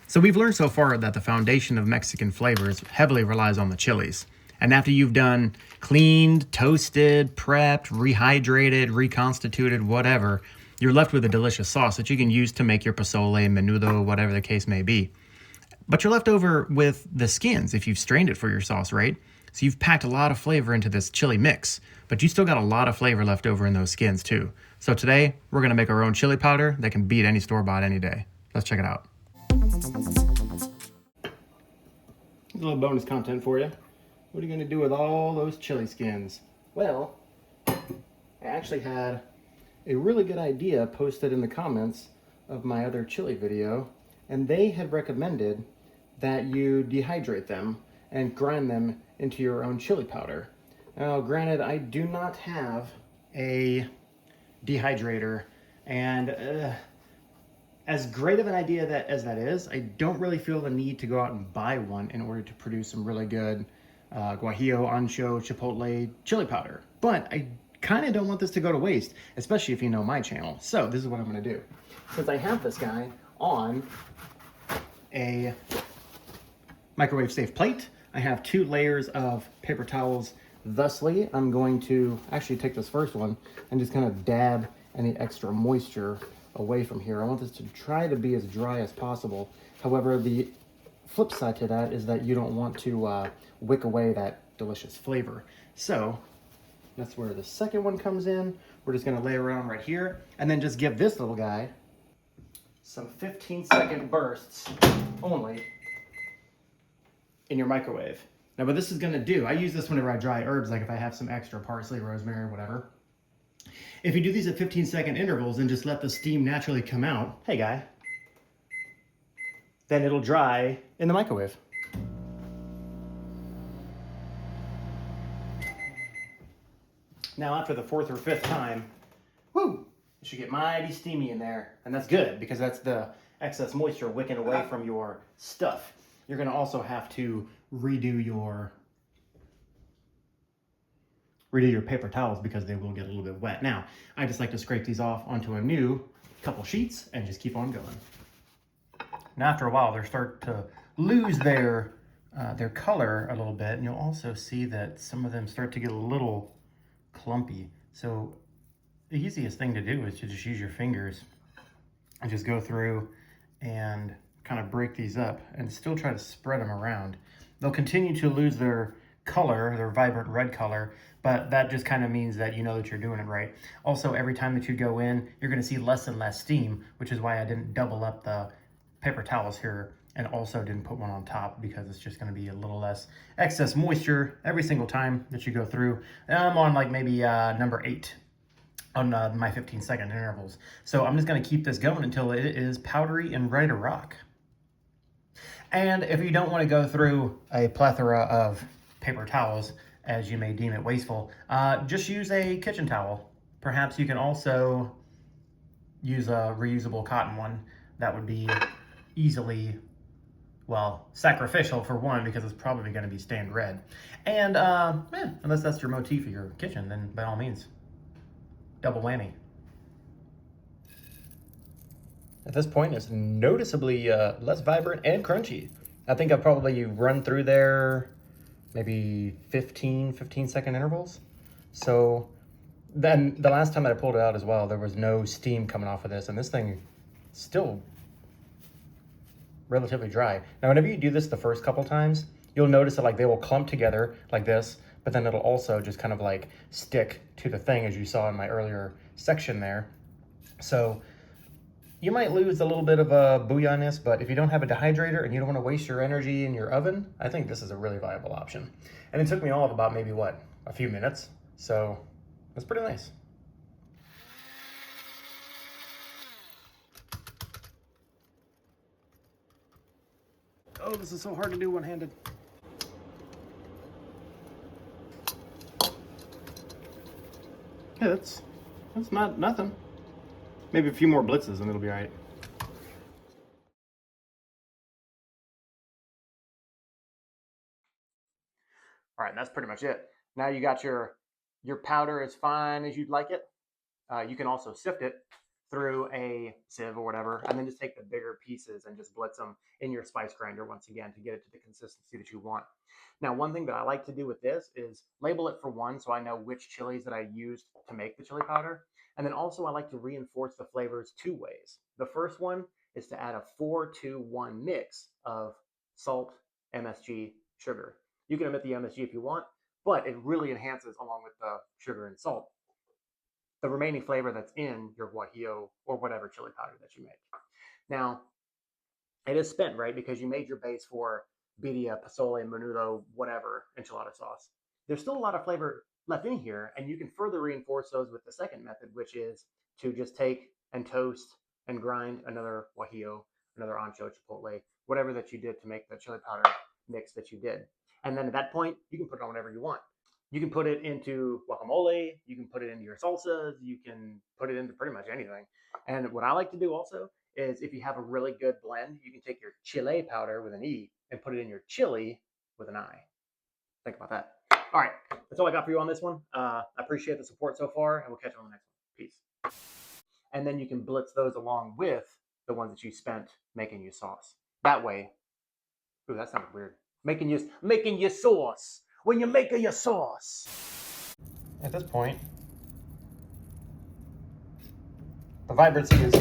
So we've learned so far that the foundation of Mexican flavors heavily relies on the chilies. And after you've done cleaned, toasted, prepped, rehydrated, reconstituted, whatever, you're left with a delicious sauce that you can use to make your pozole, menudo, whatever the case may be. But you're left over with the skins if you've strained it for your sauce, right? So you've packed a lot of flavor into this chili mix, but you still got a lot of flavor left over in those skins too. So today, we're gonna make our own chili powder that can beat any store-bought any day. Let's check it out. A little bonus content for you. What are you going to do with all those chili skins? Well, I actually had a really good idea posted in the comments of my other chili video, and they had recommended that you dehydrate them and grind them into your own chili powder. Now, granted, I do not have a dehydrator, and as great of an idea as that is, I don't really feel the need to go out and buy one in order to produce some really good guajillo, ancho, chipotle chili powder. But I kind of don't want this to go to waste, especially if you know my channel. So this is what I'm gonna do. Since I have this guy on a microwave safe plate, I have 2 layers of paper towels. Thusly, I'm going to actually take this first one and just kind of dab any extra moisture away from here. I want this to try to be as dry as possible. However, the flip side to that is that you don't want to wick away that delicious flavor. So that's where the second one comes in. We're just gonna lay around right here and then just give this little guy some 15-second bursts only in your microwave. Now what this is gonna do, I use this whenever I dry herbs, like if I have some extra parsley, rosemary, whatever. If you do these at 15-second intervals and just let the steam naturally come out, hey guy, then it'll dry in the microwave. Now after the 4th or 5th time, whoo, it should get mighty steamy in there. And that's good because that's the excess moisture wicking away from your stuff. You're gonna also have to redo your paper towels because they will get a little bit wet. Now, I just like to scrape these off onto a new couple sheets and just keep on going. Now, after a while, they start to lose their color a little bit, and you'll also see that some of them start to get a little clumpy. So the easiest thing to do is to just use your fingers and just go through and kind of break these up and still try to spread them around. They'll continue to lose their color, their vibrant red color, but that just kind of means that you know that you're doing it right. Also, every time that you go in, you're going to see less and less steam, which is why I didn't double up the paper towels here and also didn't put one on top because it's just going to be a little less excess moisture every single time that you go through. And I'm on like maybe number 8 on my 15-second intervals. So I'm just going to keep this going until it is powdery and ready to rock. And if you don't want to go through a plethora of paper towels, as you may deem it wasteful, just use a kitchen towel. Perhaps you can also use a reusable cotton one. That would be easily, well, sacrificial for one, because it's probably going to be stained red. And unless that's your motif of your kitchen, then by all means, double whammy. At this point, it's noticeably less vibrant and crunchy. I think I've probably run through there maybe 15-second intervals. So then the last time that I pulled it out as well, there was no steam coming off of this, and this thing still relatively dry. Now, whenever you do this the first couple times, you'll notice that like they will clump together like this, but then it'll also just kind of like stick to the thing, as you saw in my earlier section there. So you might lose a little bit of a bouillonness, but if you don't have a dehydrator and you don't want to waste your energy in your oven, I think this is a really viable option. And it took me all of about maybe, what, a few minutes? So that's pretty nice. Oh, this is so hard to do one-handed. Yeah, that's not nothing. Maybe a few more blitzes and it'll be all right. All right, that's pretty much it. Now you got your powder as fine as you'd like it. You can also sift it. through a sieve or whatever, and then just take the bigger pieces and just blitz them in your spice grinder once again to get it to the consistency that you want. Now, one thing that I like to do with this is label it for one, so I know which chilies that I used to make the chili powder. And then also I like to reinforce the flavors two ways. The first one is to add a 4-2-1 mix of salt, MSG, sugar. You can omit the MSG if you want, but it really enhances along with the sugar and salt the remaining flavor that's in your guajillo or whatever chili powder that you make. Now, it is spent, right? Because you made your base for birria, pozole, menudo, whatever enchilada sauce. There's still a lot of flavor left in here, and you can further reinforce those with the second method, which is to just take and toast and grind another guajillo, another ancho, chipotle, whatever that you did to make the chili powder mix that you did. And then at that point, you can put it on whatever you want. You can put it into guacamole, you can put it into your salsas, you can put it into pretty much anything. And what I like to do also is if you have a really good blend, you can take your chile powder with an E and put it in your chili with an I. Think about that. All right, that's all I got for you on this one. I appreciate the support so far, and we'll catch you on the next one. Peace. And then you can blitz those along with the ones that you spent making your sauce. That way, ooh, that sounded weird. Making your sauce. When you're making your sauce. At this point, the vibrancy is